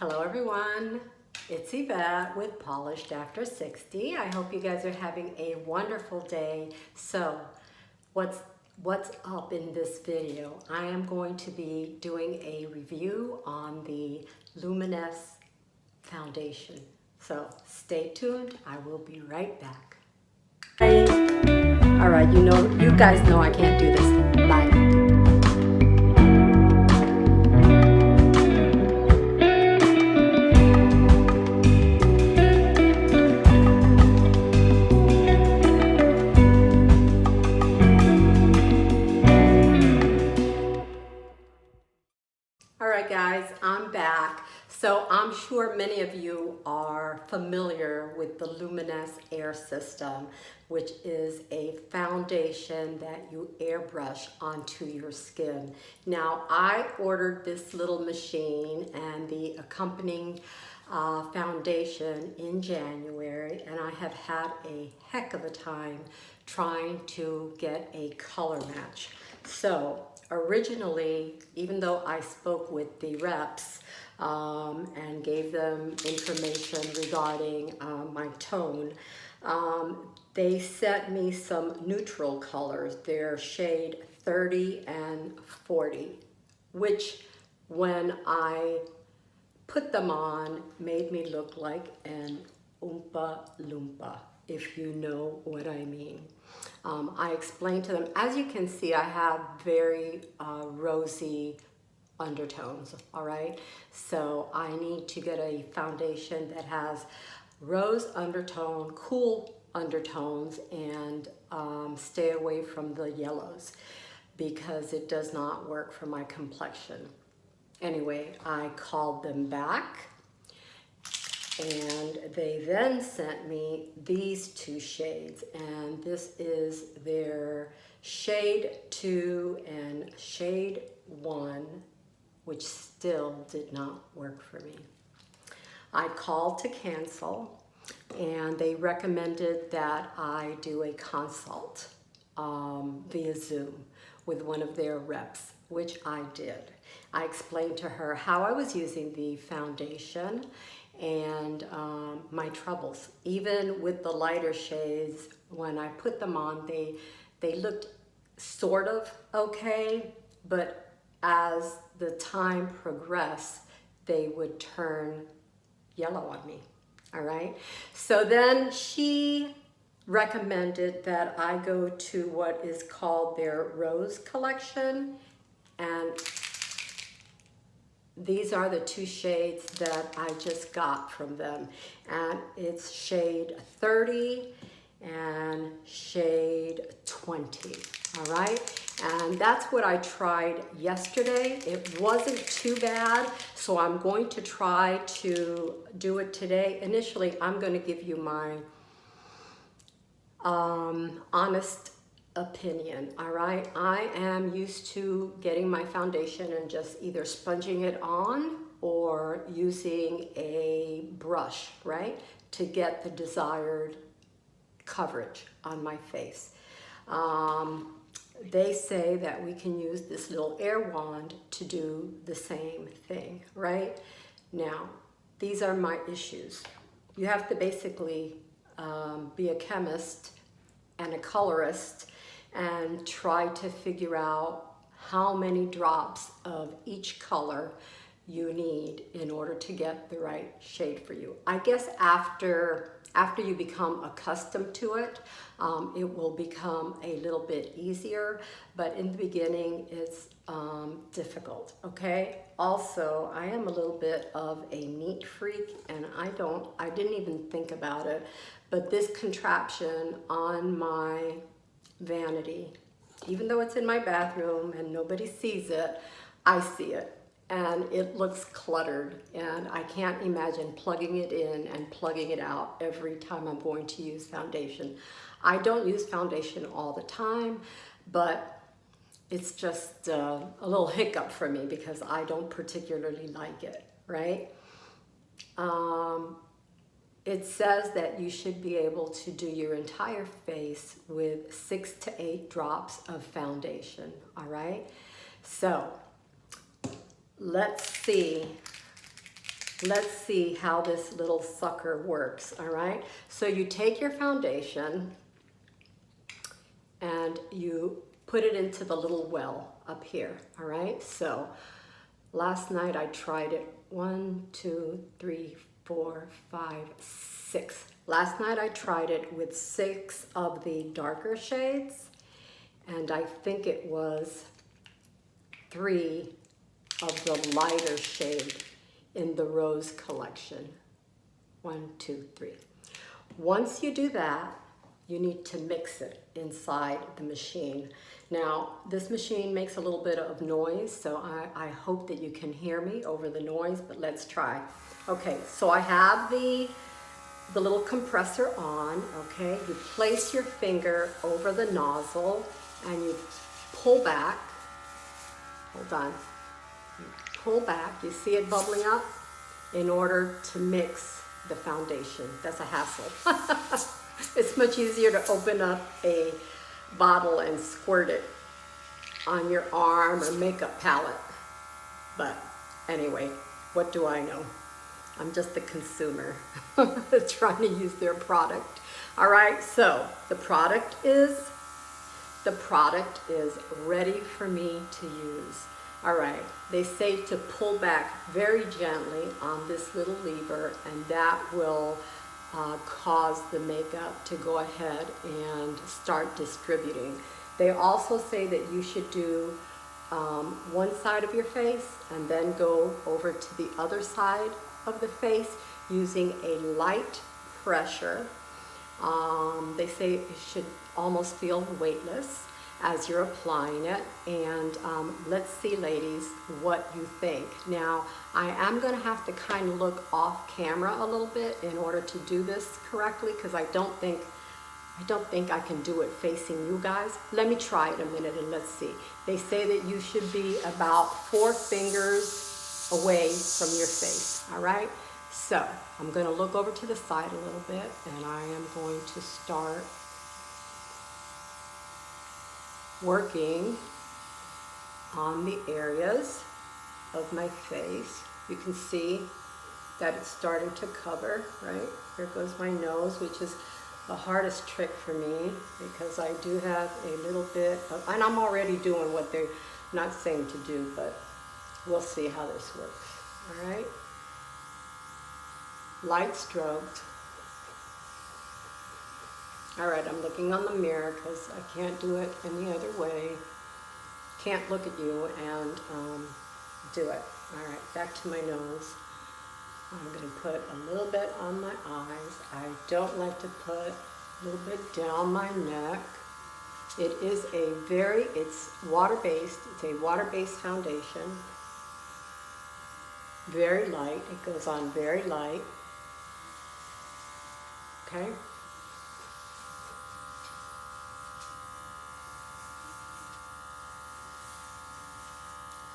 Hello everyone, it's Yvette with Polished After 60. I hope you guys are having a wonderful day. So what's up in this video? I am going to be doing a review on the Luminess foundation. So stay tuned, I will be right back. All right, you guys know I can't do this live. All right guys, I'm back. So I'm sure many of you are familiar with the Luminess Air System, which is a foundation that you airbrush onto your skin. Now I ordered this little machine and the accompanying foundation in January, and I have had a heck of a time trying to get a color match. So originally, even though I spoke with the reps and gave them information regarding my tone, they sent me some neutral colors. They're shade 30 and 40, which when I put them on made me look like an Oompa Loompa, if you know what I mean. I explained to them, as you can see, I have very rosy undertones, all right? So I need to get a foundation that has rose undertone, cool undertones, and stay away from the yellows because it does not work for my complexion. Anyway, I called them back and they then sent me these two shades, and this is their shade 2 and shade 1, which still did not work for me. I called to cancel and they recommended that I do a consult via Zoom with one of their reps, which I did. I explained to her how I was using the foundation and my troubles. Even with the lighter shades, when I put them on, they looked sort of okay, but as the time progressed, they would turn yellow on me, all right? So then she recommended that I go to what is called their Rose collection, and these are the two shades that I just got from them, and it's shade 30 and shade 20, all right? And that's what I tried yesterday. It wasn't too bad, so I'm going to try to do it today. Initially, I'm going to give you my honest opinion, all right? I am used to getting my foundation and just either sponging it on or using a brush, right, to get the desired coverage on my face. They say that we can use this little air wand to do the same thing, right? Now, these are my issues. You have to basically be a chemist and a colorist and try to figure out how many drops of each color you need in order to get the right shade for you. I guess after you become accustomed to it, it will become a little bit easier, but in the beginning it's difficult, okay? Also, I am a little bit of a neat freak, and I didn't even think about it, but this contraption on my vanity, even though it's in my bathroom and nobody sees it, I see it. And it looks cluttered, and I can't imagine plugging it in and plugging it out every time I'm going to use foundation. I don't use foundation all the time, but it's just a little hiccup for me because I don't particularly like it, right? It says that you should be able to do your entire face with 6 to 8 drops of foundation, all right? So let's see let's see how this little sucker works, all right? So you take your foundation and you put it into the little well up here, all right? So last night I tried it 1, 2, 3, 4, 5, 6. Last night I tried it with 6 of the darker shades, and I think it was 3 of the lighter shade in the rose collection. 1, 2, 3. Once you do that, you need to mix it inside the machine. Now, this machine makes a little bit of noise, so I hope that you can hear me over the noise, but let's try. Okay, so I have the little compressor on, okay? You place your finger over the nozzle and you pull back. Hold on. You pull back, you see it bubbling up, in order to mix the foundation. That's a hassle. It's much easier to open up a bottle and squirt it on your arm or makeup palette. But anyway, what do I know? I'm just the consumer trying to use their product. All right, so the product is ready for me to use. All right, they say to pull back very gently on this little lever, and that will cause the makeup to go ahead and start distributing. They also say that you should do one side of your face and then go over to the other side of the face using a light pressure. They say it should almost feel weightless as you're applying it, and let's see, ladies, what you think. Now, I am going to have to kind of look off camera a little bit in order to do this correctly, because I don't think I can do it facing you guys. Let me try it a minute and let's see. They say that you should be about 4 fingers away from your face, all right? So I'm going to look over to the side a little bit, and I am going to start working on the areas of my face. You can see that it's starting to cover, right? Here goes my nose, which is the hardest trick for me because I do have a little bit of, and I'm already doing what they're not saying to do, but we'll see how this works, all right? Light strokes. All right, I'm looking on the mirror because I can't do it any other way. Can't look at you and do it. All right, back to my nose. I'm going to put a little bit on my eyes. I don't like to put a little bit down my neck. It is it's water-based. It's a water-based foundation. Very light. It goes on very light. Okay.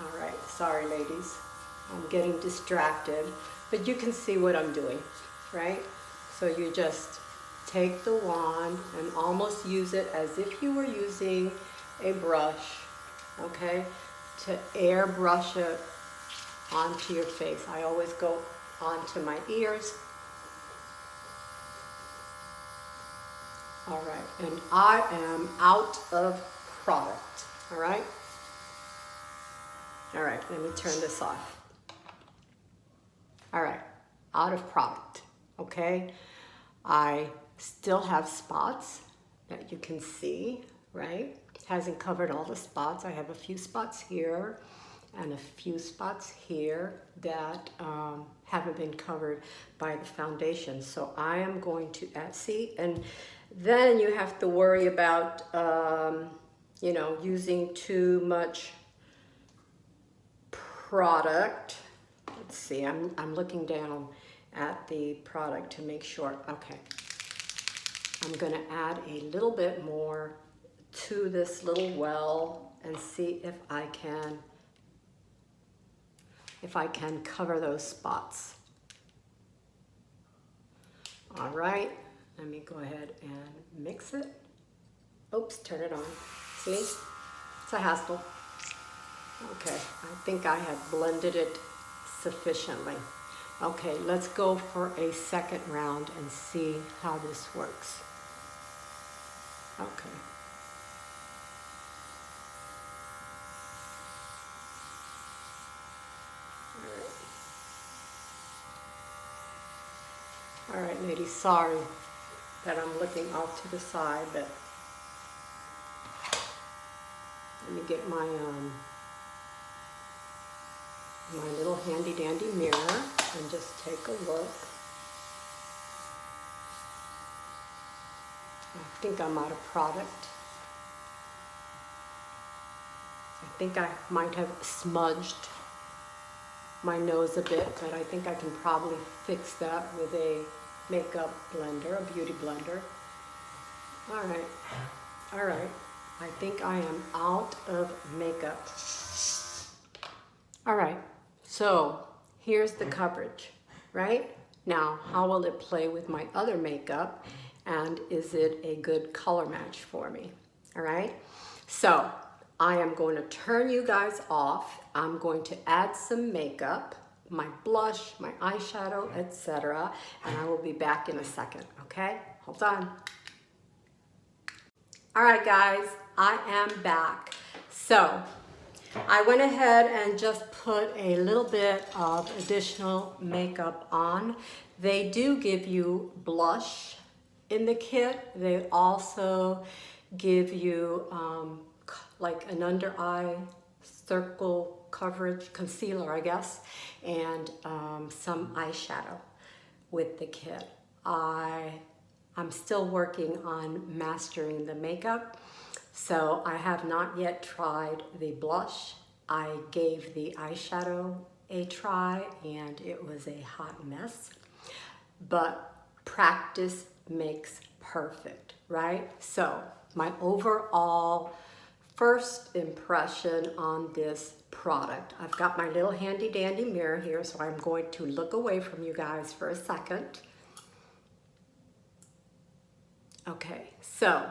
All right, sorry ladies, I'm getting distracted, but you can see what I'm doing, right? So you just take the wand and almost use it as if you were using a brush, okay, to airbrush it onto your face. I always go onto my ears. All right, and I am out of product, all right? All right, let me turn this off. All right, out of product, okay? I still have spots that you can see, right? It hasn't covered all the spots. I have a few spots here and a few spots here that haven't been covered by the foundation. So I am going to see, and then you have to worry about, you know, using too much product. Let's see, I'm looking down at the product to make sure. Okay, I'm gonna add a little bit more to this little well and see if I can cover those spots. All right, let me go ahead and mix it. Oops, turn it on. See, it's a hassle. Okay, I think I have blended it sufficiently. Okay, let's go for a second round and see how this works. Okay. All right, ladies, sorry that I'm looking off to the side, but let me get my my little handy dandy mirror and just take a look. I think I'm out of product. I think I might have smudged my nose a bit, but I think I can probably fix that with a makeup blender, a beauty blender. All right, all right. I think I am out of makeup. All right, so here's the coverage, right? Now, how will it play with my other makeup? And is it a good color match for me? All right, so I am going to turn you guys off. I'm going to add some makeup, my blush, my eyeshadow, etc. And I will be back in a second, okay? Hold on. All right, guys, I am back. So I went ahead and just put a little bit of additional makeup on. They do give you blush in the kit. They also give you like an under eye circle coverage concealer, I guess, and some eyeshadow with the kit. I'm still working on mastering the makeup, so I have not yet tried the blush. I gave the eyeshadow a try and it was a hot mess, but practice makes perfect, right? So my overall first impression on this product, I've got my little handy dandy mirror here, so I'm going to look away from you guys for a second. Okay, so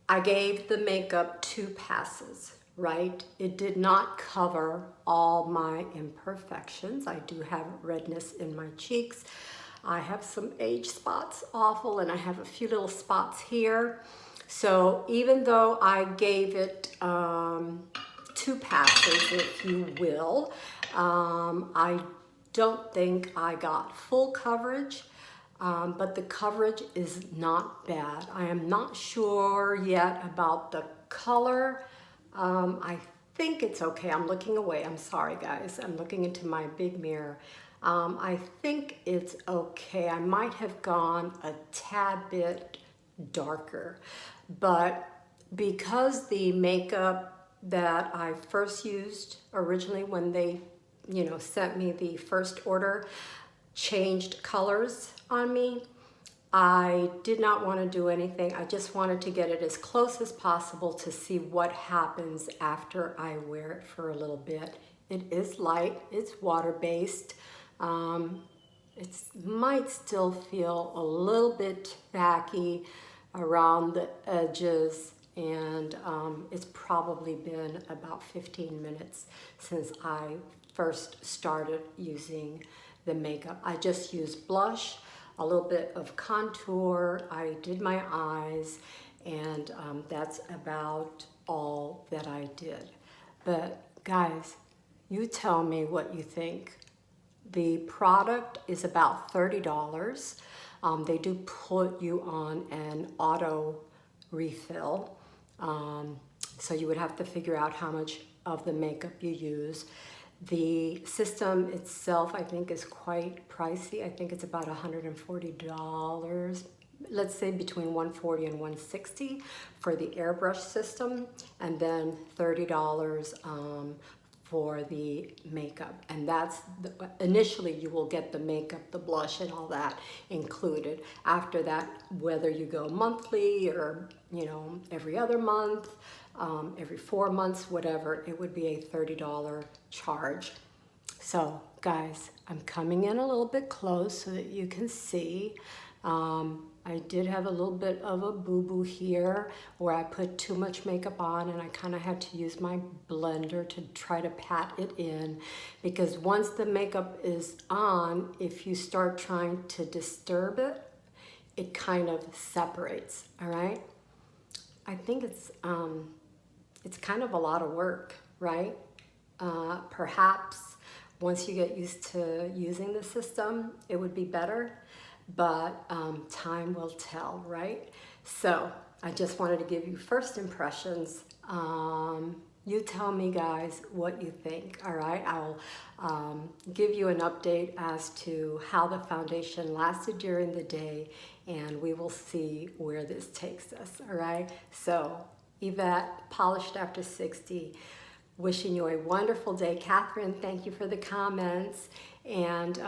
I gave the makeup 2 passes, right? It did not cover all my imperfections. I do have redness in my cheeks. I have some age spots, awful, and I have a few little spots here. So even though I gave it 2 passes, if you will, I don't think I got full coverage. But the coverage is not bad. I am not sure yet about the color. I think it's okay. I'm looking away. I'm sorry, guys. I'm looking into my big mirror. I think it's okay. I might have gone a tad bit darker, but because the makeup that I first used originally when they, sent me the first order, changed colors on me, I did not want to do anything. I just wanted to get it as close as possible to see what happens after I wear it for a little bit. It is light, it's water-based. It might still feel a little bit tacky around the edges, and it's probably been about 15 minutes since I first started using the makeup. I just used blush, a little bit of contour, I did my eyes, and that's about all that I did. But guys, you tell me what you think. The product is about $30. They do put you on an auto refill, so you would have to figure out how much of the makeup you use. The system itself, I think, is quite pricey. I think it's about $140. Let's say between $140 and $160 for the airbrush system, and then $30 for the makeup. And that's initially you will get the makeup, the blush, and all that included. After that, whether you go monthly or every other month, every 4 months, whatever, it would be a $30 charge. So guys, I'm coming in a little bit close so that you can see. I did have a little bit of a boo-boo here where I put too much makeup on, and I kind of had to use my blender to try to pat it in, because once the makeup is on, if you start trying to disturb it, it kind of separates, all right? I think it's kind of a lot of work, right? Perhaps once you get used to using the system, it would be better, but time will tell, right? So I just wanted to give you first impressions. You tell me, guys, what you think, all right? I'll give you an update as to how the foundation lasted during the day, and we will see where this takes us, all right? So Yvette, Polished After 60, wishing you a wonderful day. Catherine, thank you for the comments, and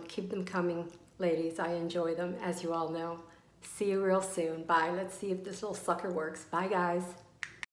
keep them coming, ladies. I enjoy them, as you all know. See you real soon. Bye. Let's see if this little sucker works. Bye, guys.